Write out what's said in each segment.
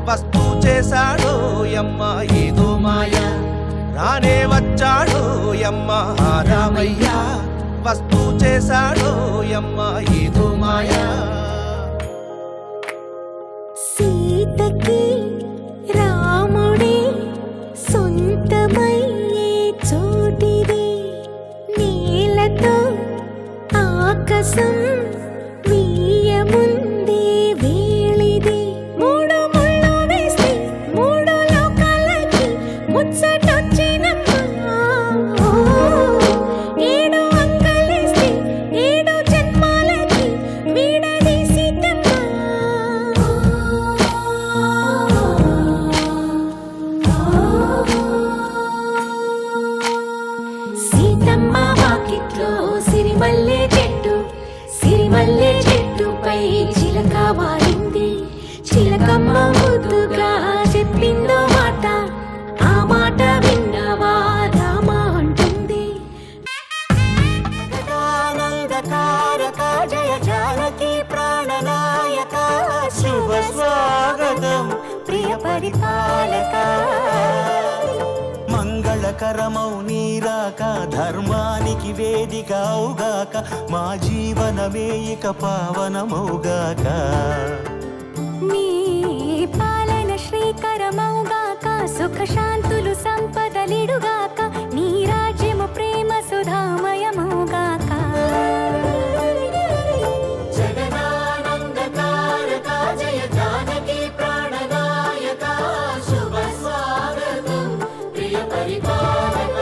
వస్తూ చేశాడో యమ్మ ఏదో మాయ, రానే వచ్చాడో యమ్మ రామయ్య, వస్తూ చేశాడో యమ్మ ఏదో మాయ. సీతకి రాముడే సొంతమయ్యే చోటిది, నీలతో ఆకాశం వీయముందే వేళిది. మూడు ముళ్ళు వేస్తే మూడు లోకాలకి ముచ్చటొచ్చినమ్మా, ఏడు అంగలేస్తే ఏడు జన్మాలకి వీడదీసితమ్మా. సీతమ్మ వాకిట్లో సిరిమల్లె చెట్టు, సిరిమల్లె చెట్టుపై చిలక వారింది. చిలకమ్మ ముద్దుగా చెప్పిందో మాట, ఆ మాట విన్నవా రామ అంటుంది. ఆనందకారక జయ జానకి ప్రాణనాయక, శుభ స్వాగతం ప్రియ పరిపాలక. మంగళకరమౌ నీరాక, ధర్మానికి వేదిక అవుగాక, మా జీవనమే ఇక పావనమౌగాక. నీ పాలన శ్రీకరమౌగాక, సుఖ శాంతులు సంపదలిడుగాక, నీ రాజ్యము ప్రేమ సుధామయమౌగాక. జగదానందకారక జయ జానకి ప్రాణనాయక, శుభ స్వాగతం ప్రియ పరిపాలక.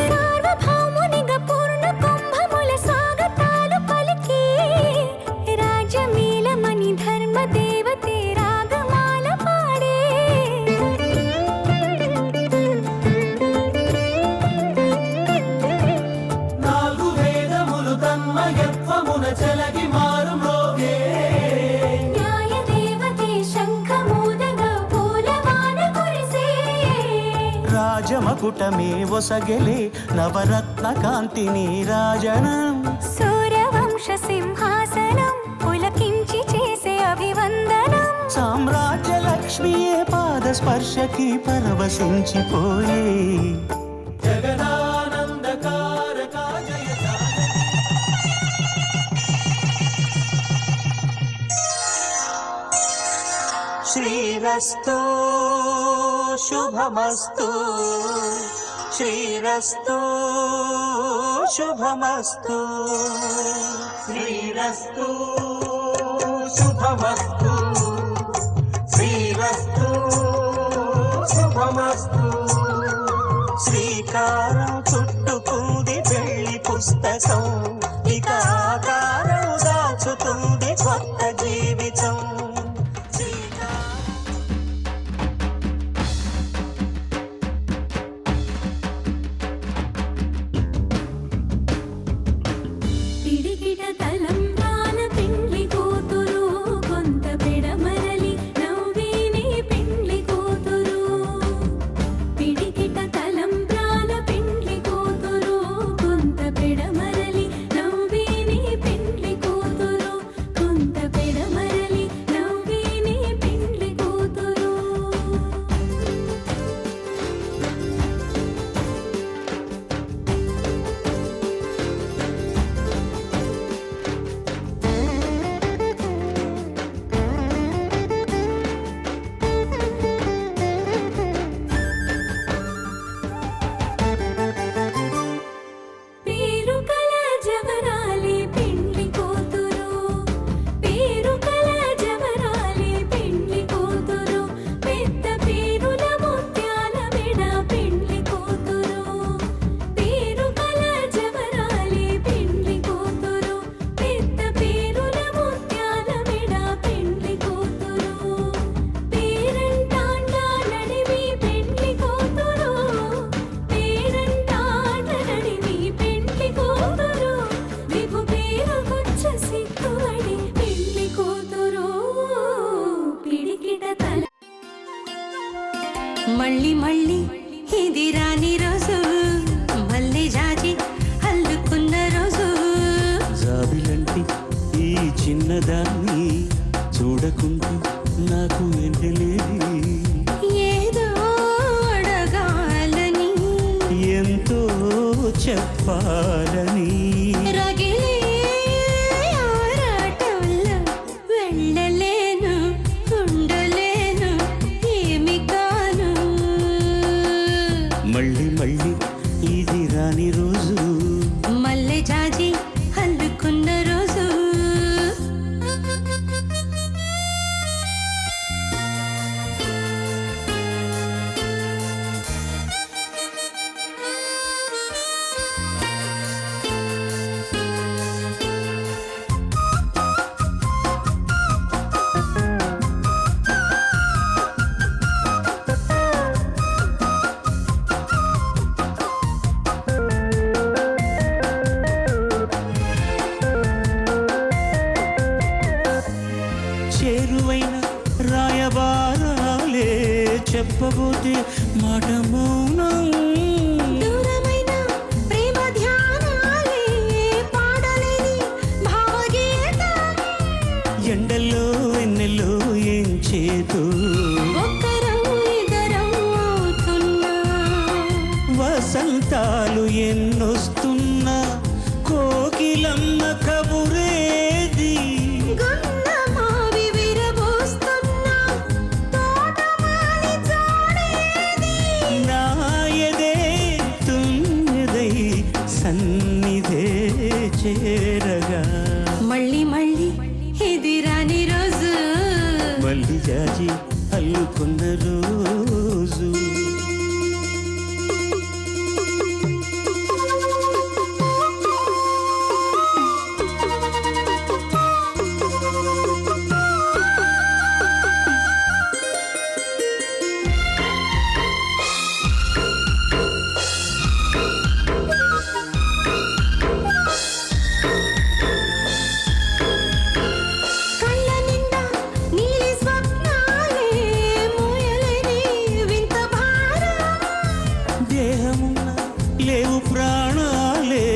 సార్వభౌమునిగా పూర్ణ కుంభముల స్వాగతాలు పలికి, రాజమీలమణి ధర్మ దేవతే రాగమాల పాడే. నాలుగు వేదములు తన్మయత్వమున చెలగి మారు మ్రోగే. న్యాయ దేవతే శంఖమూదగా పూలవాన కురిసే. రాజమకుటమే ఒసగెలే నవరత్న కాంతిని రాజనం. సూర్యవంశ సింహాసనం పులకించి చేసే అభివందనం. సామ్రాజ్య లక్ష్మియే పాద స్పర్శకి పరవశించిపోయే. జగదానందకారక జయ శ్రీరస్తు శుభమస్తు, శ్రీరస్తు శుభమస్తు, శ్రీరస్తు శుభమస్తు, శ్రీరస్తు శుభమస్తు. శ్రీకారం చుట్టుకుంది పెళ్లి పుస్తకం, ఇక ఆకారం దాచుతుంది కొత్త జీవితం. పిడికిట తలంబ్రాల పెండ్లి కూతురు, కొంత పెడమరలి నవ్వేనే పెండ్లి కూతురు. పిడికిట తలంబ్రాల పెండ్లి కూతురు, కొంత పెడమరలి నవ్వేనే పెండ్లి కూతురు, కొంత పెడమరలి నవ్వేనే పెండ్లి కూతురు. పేరు కల జవరాలి పెండ్లి కూతురు, పేరు మళ్ళీ మళ్ళీ ఇది రాని రోజు మళ్ళీ జాజి అల్లుకున్న రోజు జాబిలంటి ఈ చిన్నదాన్ని చూడకుంటే నాకు ఎండలేది ఏదో అడగాలని ఎంతో చెప్పాలని రగిలే ఆరాటంలో వెళ్ళలేను ఉండలేను ఏమి కాను మళ్ళీ మళ్ళీ ఇది రాని రోజు మల్లె జాజి అల్లుకున్న రోజు చేరువైన రాయబారాలే చెప్పబోతే మాట మౌనం దూరమైన ప్రేమ ధ్యానాలే పాడలేని భావగీతం ఎండల్లో వెన్నెల్లో ఏం చేతు ఒక్కరం ఇద్దరం అవుతున్నా వసంతాలు ఎన్నొస్తున్నా కోకిలమ్మ కబురేది గున్నమావి విరబోస్తున్నా తోటమాలి చూడేది నాయదే తుమ్మెదై సన్నిధే చేరగా మళ్ళీ మళ్ళీ ఇది రాని రోజు మళ్ళీ జాజి అల్లుకున్న రోజు కళ్ళ నిండా నీలి స్వప్నాలే మోయలేని వింత భారం దేహమున్న లేవు ప్రాణాలే